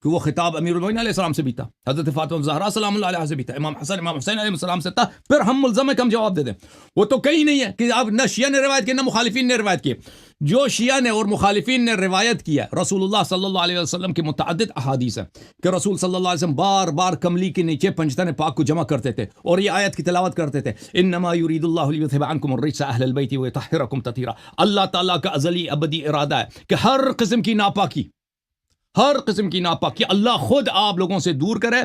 کہ وہ خطاب امیر المؤمنین علیہ السلام سے بھی تھا، حضرت فاطمہ زہرا سلام اللہ علیہ سے بھی تھا، امام حسن امام حسین علیہ السلام سے تھا، پھر ہم ملزم ہے کہ ہم جواب دے دیں، وہ تو کہیں نہیں ہے کہ آپ نہ شیعہ نے روایت کی نہ مخالفین نے روایت کی، جو شیعہ نے اور مخالفین نے روایت کیا رسول اللہ صلی اللہ علیہ وسلم کی متعدد احادیث ہیں کہ رسول صلی اللہ علیہ وسلم بار بار کملی کے نیچے پنجتن پاک کو جمع کرتے تھے اور یہ آیت کی تلاوت کرتے تھے، انما یرید اللہ لیذھب عنکم الرجس اہل البیت ویطہرکم تطہیرا، اللہ تعالیٰ کا ازلی ابدی ارادہ ہے کہ ہر قسم کی ناپاکی اللہ خود آپ لوگوں سے دور کرے،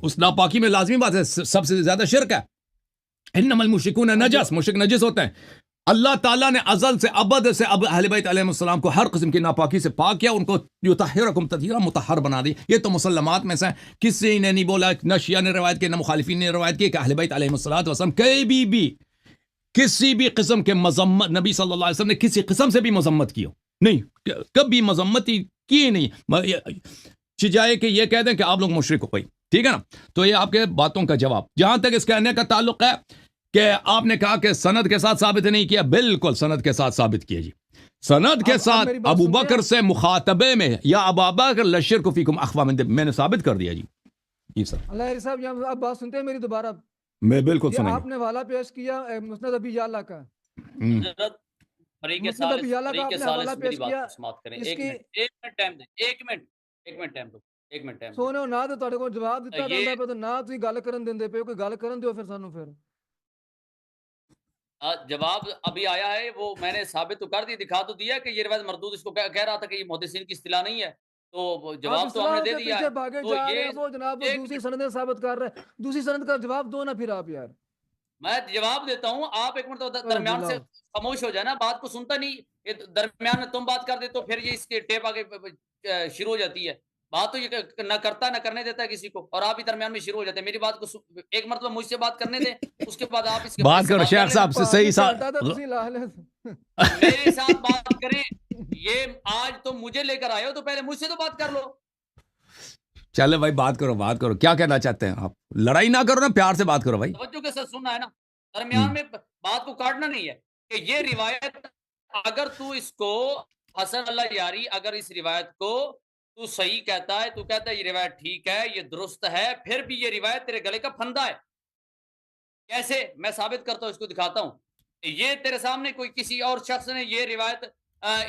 اس ناپاکی میں لازمی بات ہے سب سے زیادہ شرک ہے، انما المشرکون نجس، مشرک نجس ہوتے ہیں، اللہ تعالیٰ نے ازل سے ابد سے اب اہل بیت علیہ السلام کو ہر قسم کی ناپاکی سے پاک کیا، ان کو یطہرکم تطہیرا مطہر بنا دی، یہ تو مسلمات میں سے کسی نے نہیں بولا، نہ شیعہ نے روایت کی نہ مخالفین نے روایت کی کہ اہل بیت علیہ السلام کسی بھی قسم کے مذمت نبی صلی اللہ علیہ وسلم نے کسی قسم سے بھی مذمت کی ہو، نہیں، کبھی مذمت کی نہیں، چجائے کہ یہ کہہ دیں کہ آپ لوگ مشرک ہو گئی، ٹھیک ہے نا، تو یہ آپ کے باتوں کا جواب۔ جہاں تک اس کہنے کا تعلق ہے کہ آپ نے کہا کہ سند کے ساتھ ثابت نہیں کیا، بالکل سند کے ساتھ ثابت کیا جی، سند کے ساتھ ابو بکر سے مخاطبے میں یا ابا بکر لشرک فیکم اخفی من دبیب، میں نے ثابت کر دیا جی سر۔
اللہ صاحب یہاں آپ بات سنتے ہیں میری دوبارہ؟
میں بالکل
یہ آپ نے والا پیش کیا مسند ابی یعلا کا،
فریق
مسند ابی یعلا کا آپ نے حوالہ پیش کیا،
ایک منٹ ٹائم
سونے نہ تو تہاڈے کول جواب دتا جاندا پے تے نہ تسی گل کرن دیندے پے، کوئی گل کرن دیو پھر سانو، پھر
جواب ابھی آیا ہے، وہ میں نے ثابت تو کر دی، دکھا تو دیا کہ یہ روایت مردود، اس کو کہہ رہا تھا کہ یہ محدثین کی اصطلاح نہیں ہے، تو جواب تو ہم نے دے دیا ہے، تو یہ
وہ جناب دوسری سندیں ثابت کر رہے ہیں، دوسری سند کا جواب دو نا پھر آپ یار۔
میں جواب دیتا ہوں، آپ ایک منٹ درمیان سے خاموش ہو جائے نا، بات کو سنتا نہیں، یہ درمیان میں تم بات کر دے تو پھر یہ اس کے ٹیپ آگے شروع ہو جاتی ہے، بات تو یہ نہ کرتا نہ کرنے دیتا ہے کسی کو، اور آپ ہی درمیان میں شروع ہو جاتے ہیں، میری بات کو ایک مرتبہ مجھ سے بات کرنے دیں، اس کے بعد آپ اس کے
بات کرو شیخ صاحب سے صحیح
میرے ساتھ بات کریں، یہ آج تم مجھے لے کر آئے ہو تو پہلے مجھ سے تو بات کر لو۔
چلے بھائی بات کرو، کیا کہنا چاہتے ہیں آپ؟ لڑائی نہ کرو نا، پیار سے بات کرو بھائی،
توجہ کے ساتھ سننا ہے نا، درمیان میں بات کو کاٹنا نہیں ہے کہ یہ روایت اگر تو اس کو حسن اللہ یاری اگر اس روایت کو تو صحیح کہتا ہے، تو کہتا ہے یہ روایت ٹھیک ہے، یہ درست ہے، پھر بھی یہ روایت تیرے گلے کا پھندا ہے. کیسے؟ میں ثابت کرتا ہوں، اس کو دکھاتا ہوں. یہ تیرے سامنے کوئی کسی اور شخص نے یہ روایت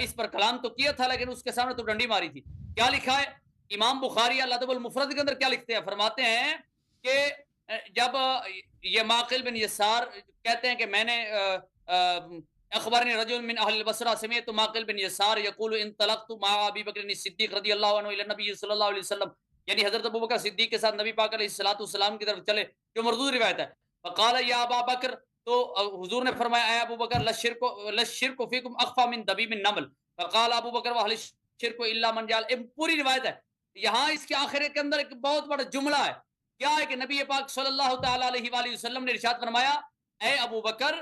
اس پر کلام تو کیا تھا، لیکن اس کے سامنے تو ڈنڈی ماری تھی. کیا لکھا ہے امام بخاری الادب المفرد کے اندر؟ کیا لکھتے ہیں؟ فرماتے ہیں کہ جب یہ معقل بن یسار کہتے ہیں کہ میں نے اخبرنی رجل من اہل البصرہ سمعت معقل بن یسار یقول انطلقت مع ابی بکر الصدیق رضی اللہ عنہ الی النبی صلی اللہ علیہ وسلم، یعنی حضرت ابوبکر صدیق کے ساتھ نبی پاک علیہ الصلوۃ والسلام کی طرف چلے، جو مردود روایت ہے. فقال یا ابا بکر، تو حضور نے فرمایا اے ابو بکر لشرک فیکم اخفى من دبیب النمل. فقال ابو بکر واہل الشرک الا من جعل. پوری روایت ہے. یہاں اس کے آخر کے اندر ایک بہت بڑا جملہ ہے. کیا ہے کہ نبی پاک صلی اللہ تعالی علیہ وآلہ وسلم نے ارشاد فرمایا اے ابو بکر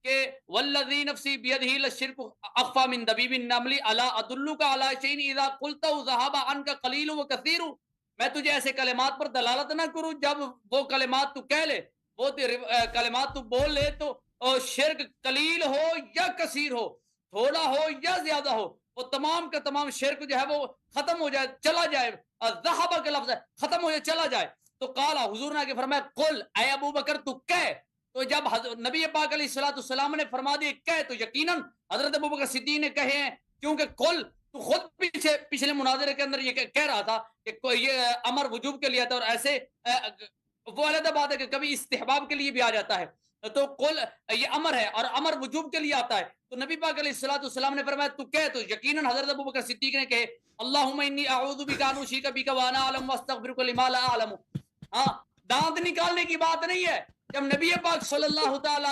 کہ والذی نفسی بیدہ للشرک اخفى من دبیب النمل الا ادلک علی شیء اذا قلته ذهب عنک قلیل وکثیر. میں تجھے ایسے کلمات پر دلالت نہ کروں جب وہ کلمات تو کہہ لے، وہ کلمات تو بول لے تو شرک قلیل ہو یا کثیر ہو، تھوڑا ہو یا زیادہ ہو، وہ تمام کا تمام شرک جو ہے وہ ختم ہو جائے، چلا جائے. ذہب کا لفظ ہے، ختم ہو جائے، چلا جائے. تو قال، حضور نے آگے فرمایا قل، اے ابو بکر تو کہہ. تو جب نبی پاک علیہ الصلوۃ والسلام نے فرما دیا کہہ، تو یقیناً حضرت ابوبکر صدیق نے کہے ہیں، کیونکہ قل تو خود پچھلے مناظرے کے اندر یہ کہہ رہا تھا کہ یہ امر وجوب کے لیے آتا ہے، اور ایسے وہ علیحدہ بات ہے کہ کبھی استحباب کے لیے بھی آ جاتا ہے. تو قل یہ امر ہے اور امر وجوب کے لیے آتا ہے. تو نبی پاک علیہ الصلوۃ والسلام نے فرمایا تو کہہ. تو یقیناً حضرت ابوبکر صدیق نے کہے اللہم انی اعوذ بک ان اشرک بک وانا اعلم واستغفرک لما لا اعلم. ہاں، دانت نکالنے کی بات نہیں ہے. جب نبی پاک صلی اللہ تعالی